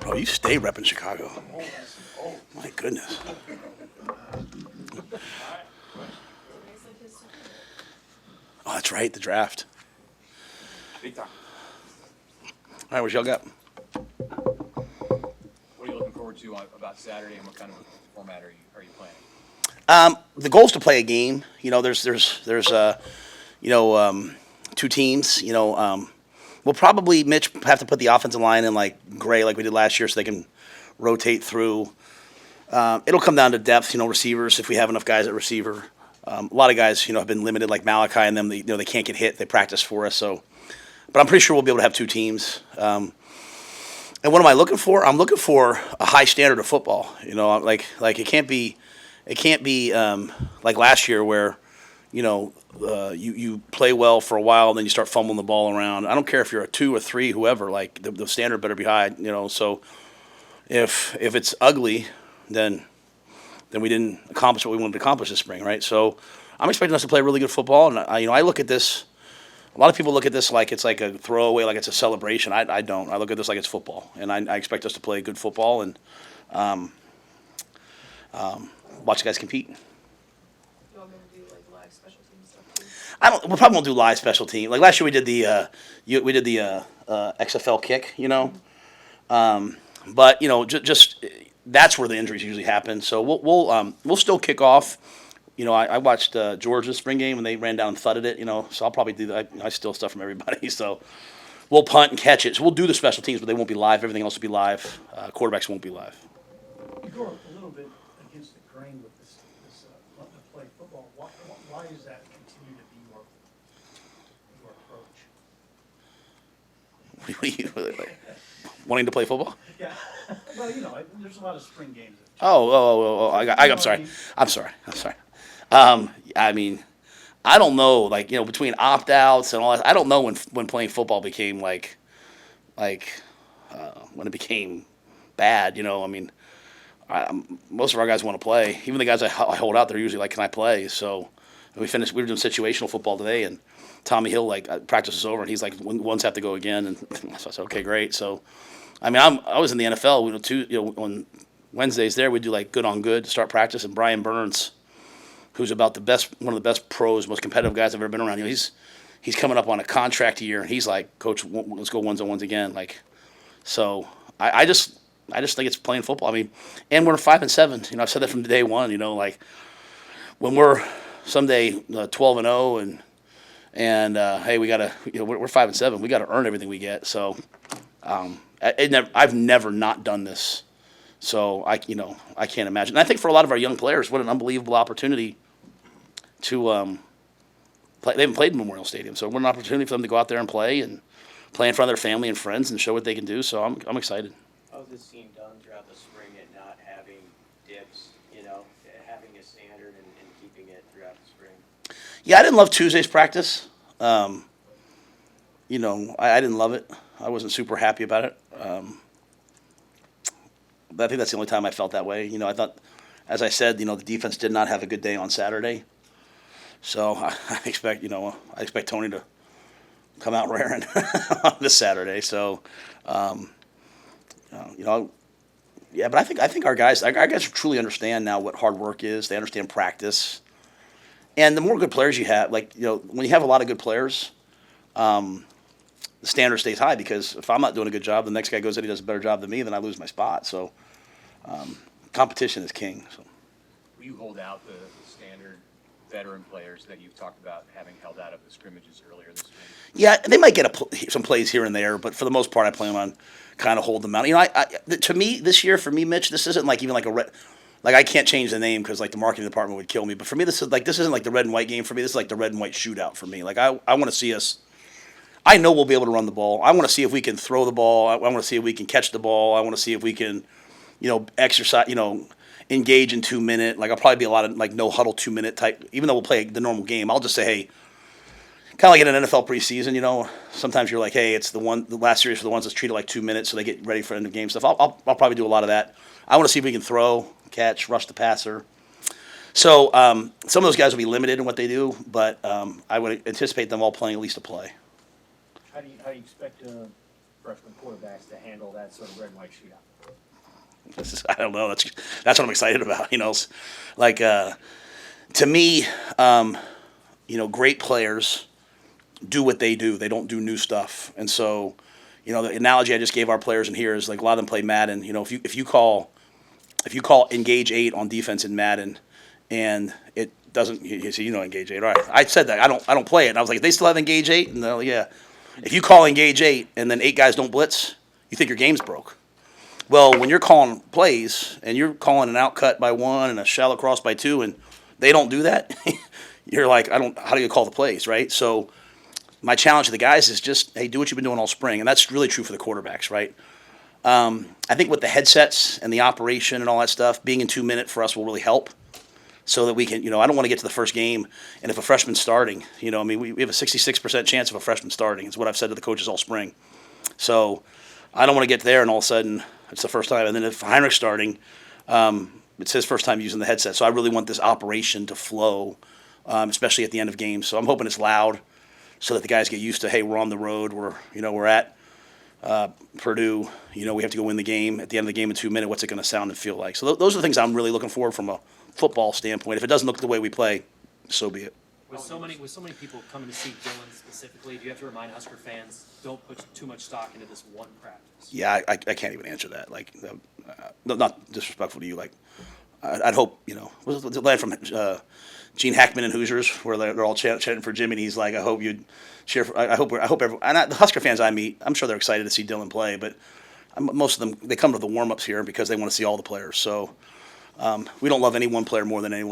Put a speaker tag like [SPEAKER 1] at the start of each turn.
[SPEAKER 1] Bro, you stay repping Chicago. My goodness. Oh, that's right, the draft.
[SPEAKER 2] Big time.
[SPEAKER 1] All right, what y'all got?
[SPEAKER 2] What are you looking forward to about Saturday, and what kind of format are you planning?
[SPEAKER 1] The goal is to play a game. There's two teams. We'll probably Mitch have to put the offensive line in like gray like we did last year, so they can rotate through. It'll come down to depth. Receivers, if we have enough guys at receiver. A lot of guys, have been limited, like Malachi and them. They can't get hit. They practice for us, so. But I'm pretty sure we'll be able to have two teams. And what am I looking for? I'm looking for a high standard of football. Like it can't be like last year where, you play well for a while and then you start fumbling the ball around. I don't care if you're a 2 or 3, whoever. Like the standard better be high. So if it's ugly, then we didn't accomplish what we wanted to accomplish this spring, right? So I'm expecting us to play really good football, and I look at this. A lot of people look at this like it's like a throwaway, like it's a celebration. I don't. I look at this like it's football, and I expect us to play good football and watch the guys compete.
[SPEAKER 3] You all gonna do like live special team stuff too?
[SPEAKER 1] We probably won't do live special team. Like last year, we did the XFL kick, but just that's where the injuries usually happen. So we'll still kick off. I watched Georgia's spring game and they ran down and thudded it. So I'll probably do that. I steal stuff from everybody, so we'll punt and catch it. So we'll do the special teams, but they won't be live. Everything else will be live. Quarterbacks won't be live.
[SPEAKER 4] You go a little bit against the grain with this wanting to play football. Why is that continue to be your approach?
[SPEAKER 1] What do you like, wanting to play football?
[SPEAKER 4] Yeah. Well, there's a lot of spring games.
[SPEAKER 1] I'm sorry. I mean, I don't know, like, between opt-outs and all that, I don't know when playing football became like when it became bad, I mean, most of our guys want to play. Even the guys I hold out, they're usually like, can I play? So we were doing situational football today, and Tommy Hill, practice is over, and he's like, ones have to go again, and so I said, okay, great. So, I mean, I was in the NFL, on Wednesdays there, we do like good on good to start practice, and Brian Burns, who's about one of the best pros, most competitive guys I've ever been around. He's coming up on a contract year, and he's like, Coach, let's go ones on ones again. So I just think it's playing football. I mean, and we're 5-7. I've said that from day one. When we're someday 12-0, and hey, we gotta, we're 5-7. We gotta earn everything we get. So I've never not done this. So I can't imagine. And I think for a lot of our young players, what an unbelievable opportunity to play. They haven't played in Memorial Stadium, so what an opportunity for them to go out there and play in front of their family and friends and show what they can do. So I'm excited.
[SPEAKER 5] How's this team done throughout the spring at not having dips? Having a standard and keeping it throughout the spring.
[SPEAKER 1] Yeah, I didn't love Tuesday's practice. I didn't love it. I wasn't super happy about it. But I think that's the only time I felt that way. I thought, as I said, the defense did not have a good day on Saturday. So I expect Tony to come out raring on this Saturday. So, yeah. But I think our guys truly understand now what hard work is. They understand practice, and the more good players you have, when you have a lot of good players, the standard stays high, because if I'm not doing a good job, the next guy goes in, he does a better job than me, then I lose my spot. So competition is king. So.
[SPEAKER 2] Will you hold out the standard veteran players that you've talked about having held out of the scrimmages earlier this week?
[SPEAKER 1] Yeah, they might get some plays here and there, but for the most part, I plan on kind of hold them out. To me, this year, for me, Mitch, this isn't even like a red. Like, I can't change the name because the marketing department would kill me. But for me, this isn't like the red and white game for me. This is like the red and white shootout for me. I want to see us. I know we'll be able to run the ball. I want to see if we can throw the ball. I want to see if we can catch the ball. I want to see if we can, exercise, engage in 2 minute. I'll probably be a lot of no huddle 2 minute type. Even though we'll play the normal game, I'll just say, hey, kind of like in an NFL preseason. Sometimes you're like, hey, it's the last series for the ones that's treated like 2 minutes, so they get ready for end of game stuff. I'll probably do a lot of that. I want to see if we can throw, catch, rush the passer. So some of those guys will be limited in what they do, but I would anticipate them all playing at least a play.
[SPEAKER 4] How do you expect
[SPEAKER 2] freshman quarterbacks to handle that sort of red and white shootout?
[SPEAKER 1] I don't know. That's what I'm excited about. It's like to me, great players do what they do. They don't do new stuff. And so, the analogy I just gave our players in here is like a lot of them play Madden. If you call engage 8 on defense in Madden, and it doesn't, engage 8. All right, I said that I don't play it. And I was like, they still have engage 8, and they're like, yeah. If you call engage 8 and then 8 guys don't blitz, you think your game's broke. Well, when you're calling plays and you're calling an out cut by 1 and a shallow cross by 2, and they don't do that, you're like, how do you call the plays, right? So my challenge to the guys is just, hey, do what you've been doing all spring, and that's really true for the quarterbacks, right? I think with the headsets and the operation and all that stuff, being in 2 minute for us will really help, so that we can, I don't want to get to the first game, and if a freshman's starting, we have a 66% chance of a freshman starting. It's what I've said to the coaches all spring. So I don't want to get there and all of a sudden it's the first time. And then if Heinrich's starting, it's his first time using the headset. So I really want this operation to flow, especially at the end of games. So I'm hoping it's loud so that the guys get used to, hey, we're on the road. We're at Purdue. We have to go win the game. At the end of the game in 2 minutes, what's it going to sound and feel like? So those are the things I'm really looking for from a football standpoint. If it doesn't look the way we play, so be it.
[SPEAKER 6] With so many people coming to see Dylan specifically, do you have to remind Husker fans, don't put too much stock into this one practice?
[SPEAKER 1] Yeah, I can't even answer that. Like, not disrespectful to you. Like, I'd hope, was the lad from Gene Hackman and Hoosiers, where they're all chanting for Jimmy, and he's like, I hope you'd cheer for, I hope everyone, and the Husker fans I meet, I'm sure they're excited to see Dylan play, but most of them, they come to the warm-ups here because they want to see all the players. So we don't love any one player more than anyone